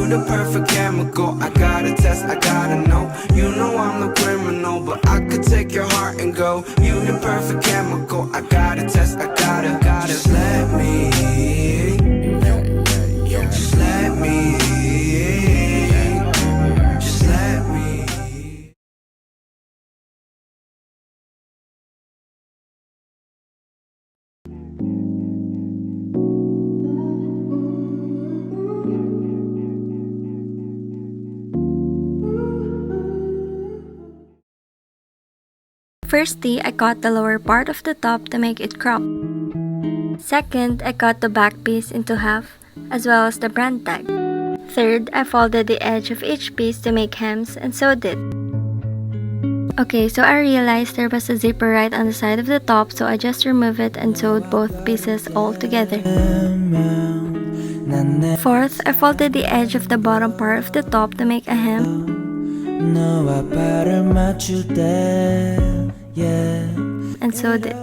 the perfect chemical. I gotta test, I gotta know. You know I'm the criminal, but I could take your heart and go. You the perfect chemical. I gotta test, I gotta. Just let me. Just let me. Just let me. Firstly, I cut the lower part of the top to make it crop. Second, I cut the back piece into half, as well as the brand tag. Third, I folded the edge of each piece to make hems and sewed it. Okay, so I realized there was a zipper right on the side of the top, so I just removed it and sewed both pieces all together. Fourth, I folded the edge of the bottom part of the top to make a hem. And sewed it.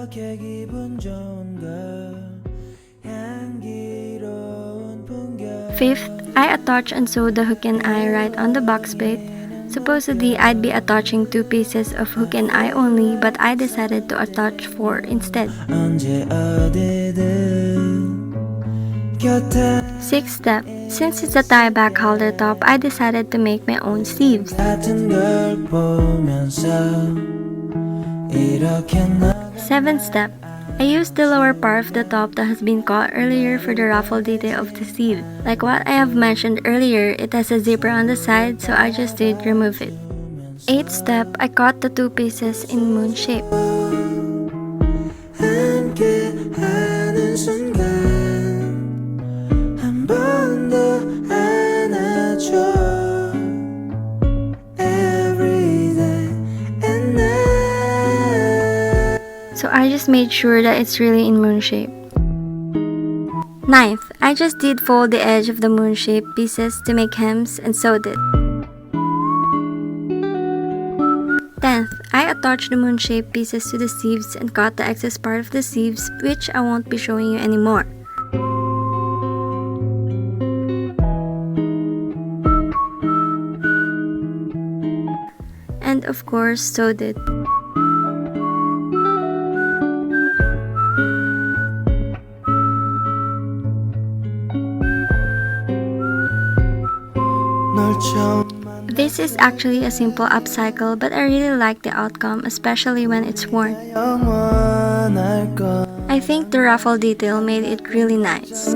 Fifth, I attached and sewed the hook and eye right on the box plate. Supposedly, I'd be attaching 2 pieces of hook and eye only, but I decided to attach 4 instead. Sixth step, since it's a tie back halter top, I decided to make my own sleeves. Seventh step, I used the lower part of the top that has been cut earlier for the ruffle detail of the sleeve. Like what I have mentioned earlier, it has a zipper on the side, so I just did remove it. Eighth step, I cut the 2 pieces in moon shape. So I just made sure that it's really in moon shape. Ninth, I just did fold the edge of the moon shape pieces to make hems and sewed it. 10th, I attached the moon shape pieces to the sleeves and cut the excess part of the sleeves, which I won't be showing you anymore. And of course, sewed it. This is actually a simple upcycle, but I really like the outcome, especially when it's worn. I think the ruffle detail made it really nice.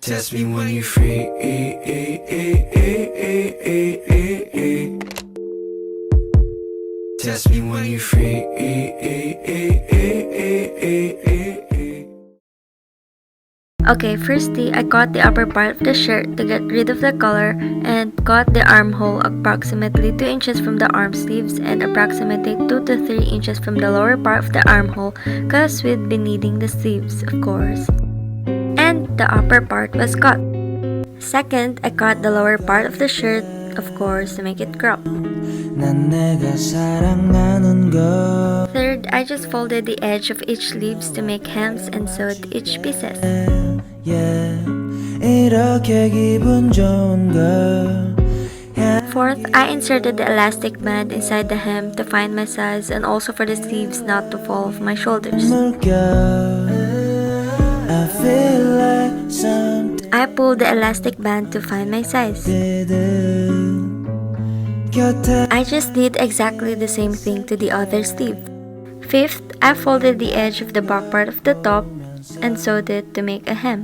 Test me when you're free. Test me when you're free. Okay, firstly, I cut the upper part of the shirt to get rid of the color and cut the armhole approximately 2 inches from the arm sleeves and approximately 2 to 3 inches from the lower part of the armhole, cause we'd be needing the sleeves, of course. And the upper part was cut. Second, I cut the lower part of the shirt, of course, to make it crop. Third, I just folded the edge of each sleeves to make hems and sewed each pieces. Fourth, I inserted the elastic band inside the hem to find my size and also for the sleeves not to fall off my shoulders. I pulled the elastic band to find my size. I just did exactly the same thing to the other sleeve. Fifth, I folded the edge of the back part of the top and sewed it to make a hem.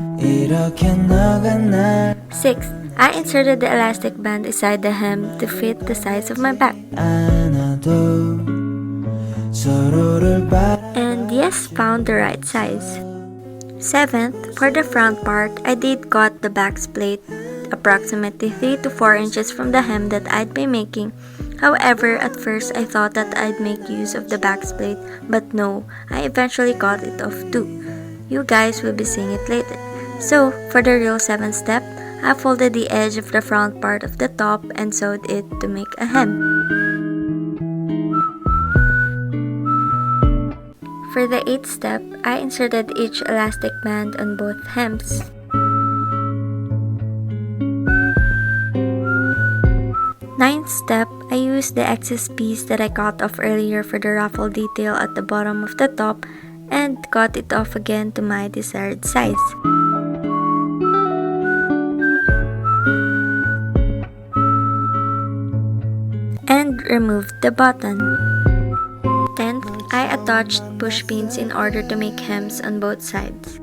Sixth, I inserted the elastic band inside the hem to fit the size of my back. And yes, found the right size. 7th, for the front part, I did cut the back plate approximately 3 to 4 inches from the hem that I'd be making. However, at first I thought that I'd make use of the back plate, but no, I eventually cut it off too. You guys will be seeing it later. So, for the real 7th step, I folded the edge of the front part of the top and sewed it to make a hem. For the 8th step, I inserted each elastic band on both hems. 9th step, I used the excess piece that I cut off earlier for the ruffle detail at the bottom of the top and cut it off again to my desired size. And removed the button. 10th, I attached push pins in order to make hems on both sides.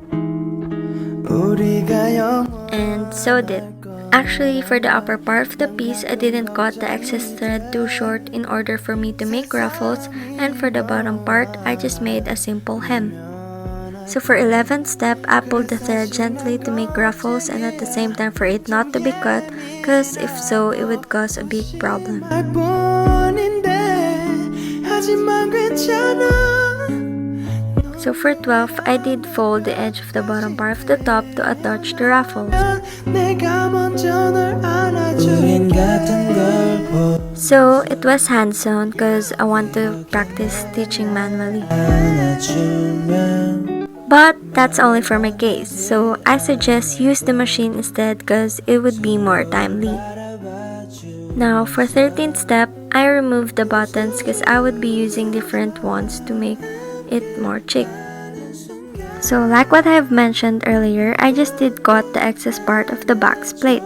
And sewed it. Actually, for the upper part of the piece, I didn't cut the excess thread too short in order for me to make ruffles, and for the bottom part, I just made a simple hem. So for 11th step, I pulled the thread gently to make ruffles and at the same time for it not to be cut, cause if so, it would cause a big problem. So for 12th, I did fold the edge of the bottom part of the top to attach the ruffles. So it was hand sewn cause I want to practice stitching manually. But that's only for my case, so I suggest use the machine instead cause it would be more timely. Now for 13th step, I removed the buttons cause I would be using different ones to make it more chic. So like what I have mentioned earlier, I just did cut the excess part of the back plate.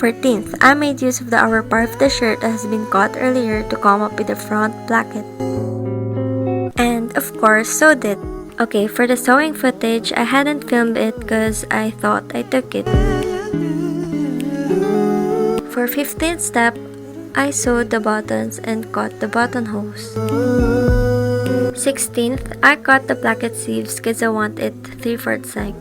14th, I made use of the upper part of the shirt that has been cut earlier to come up with the front placket. And of course, sewed it. Okay, for the sewing footage, I hadn't filmed it because I thought I took it. For 15th step, I sewed the buttons and cut the buttonholes. 16th, I cut the placket sleeves because I want it 3/4 side.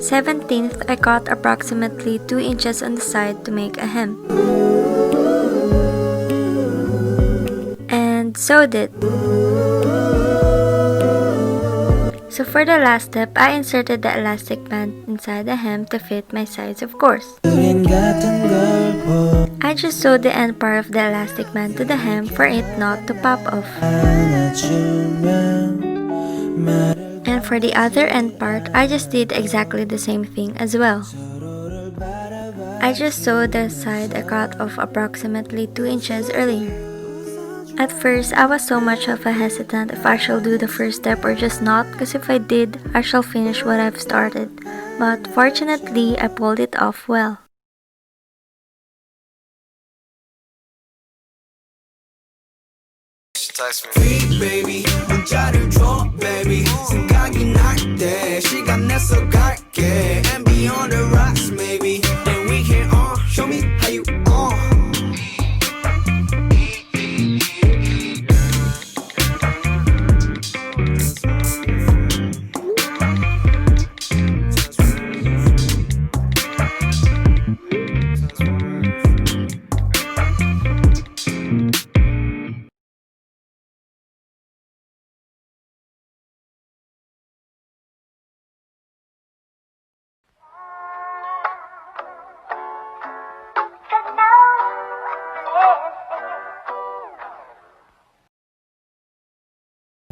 17th, I cut approximately 2 inches on the side to make a hem. And sewed it. So for the last step, I inserted the elastic band inside the hem to fit my size, of course. I just sewed the end part of the elastic band to the hem for it not to pop off. And for the other end part, I just did exactly the same thing as well. I just sewed the side I cut off approximately 2 inches earlier. At first, I was so much of a hesitant if I shall do the first step or just not, because if I did, I shall finish what I've started. But fortunately, I pulled it off well. Baby, 문자를 줘, baby. 생각이 날 때 시간 내서 갈게. And beyond the rocks, maybe. And we can show me how you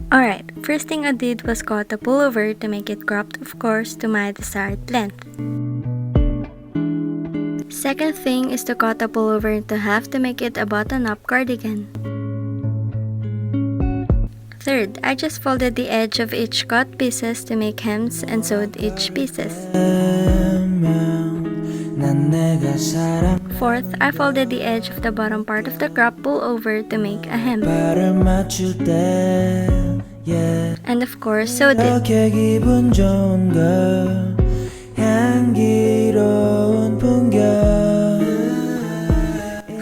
Alright, first thing I did was cut a pullover to make it cropped, of course, to my desired length. Second thing is to cut a pullover into half to make it a button-up cardigan. Third, I just folded the edge of each cut pieces to make hems and sewed each pieces. Fourth, I folded the edge of the bottom part of the crop pullover to make a hem. And of course, so did. 이렇게 기분 좋은 걸 향기로운 풍경.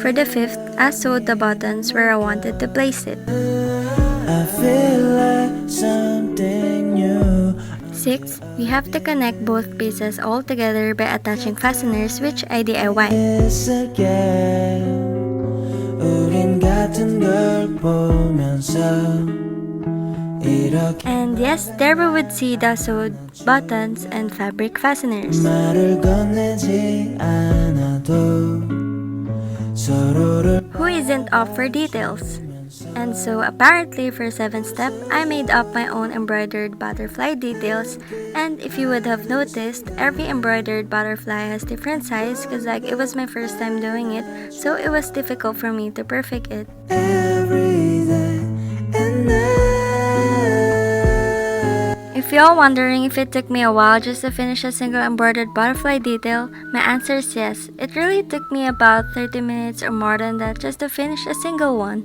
For the fifth, I sewed the buttons where I wanted to place it. I feel like something new. Sixth, we have to connect both pieces all together by attaching fasteners, which I DIY. 있을게 우린 같은 걸 보면서 이렇게 And yes, there we would see the sewed buttons and fabric fasteners. 말을 건네지 않아도 서로를 Who isn't up for details? And so apparently for 7th step, I made up my own embroidered butterfly details. And if you would have noticed, every embroidered butterfly has different size because like it was my first time doing it, so it was difficult for me to perfect it. every day and night. If y'all wondering if it took me a while just to finish a single embroidered butterfly detail, my answer is yes. It really took me about 30 minutes or more than that just to finish a single one.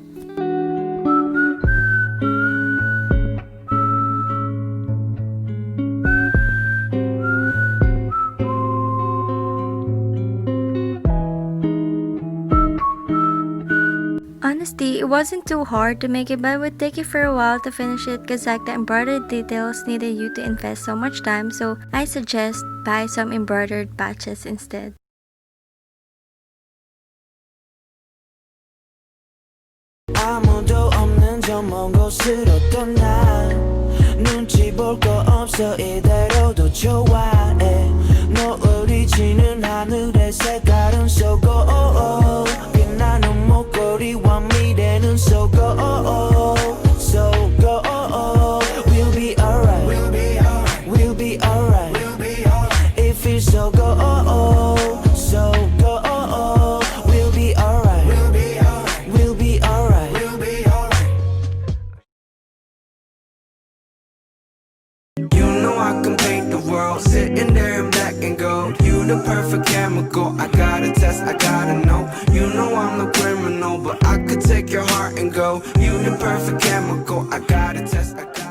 Honestly, it wasn't too hard to make it, but it would take you for a while to finish it because like the embroidered details needed you to invest so much time, so I suggest buy some embroidered patches instead. 아무도 없는 저 먼 곳으로 떠나 눈치 볼 거 없어 이대로도 좋아해 노을이지는 하늘의 색깔은 so gold 빛나는 목걸이와 미래는 so gold so gold we'll be alright we'll be alright it feels so gold so gold we'll be alright we'll be alright You know I can paint the world, sitting there in black and gold. You the perfect chemical, I gotta test, I gotta know. You know I'm the criminal, but I could take your heart and go. You the perfect chemical, I gotta test, I gotta